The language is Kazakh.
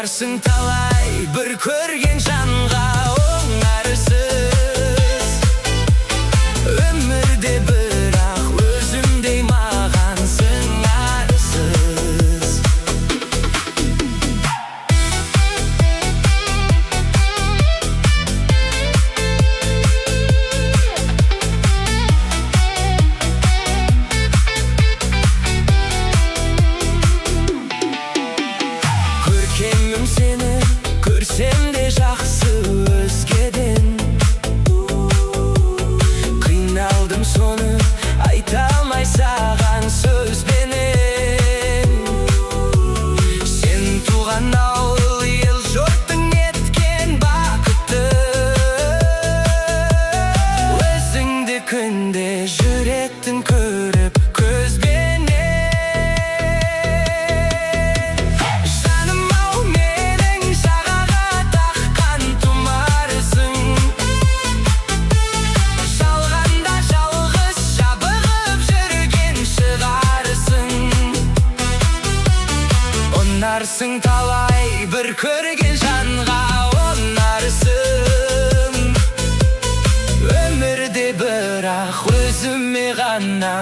Onarsың талай бір көрген жанға оңарсыз өмірде, бірақ өзімдей маған сыңарсыз. Көркемім сені көрсем де жақсы өзгеден, қиналдым соны айта алмай саған сөзбенен. Сен туған ауыл ел жұрттың еткен бақытты, өзіңді күнде жүретін көріп көзбенен. Onarsың талай бір көрген жанға оңарсың өмірде, бірақ өзіме ғана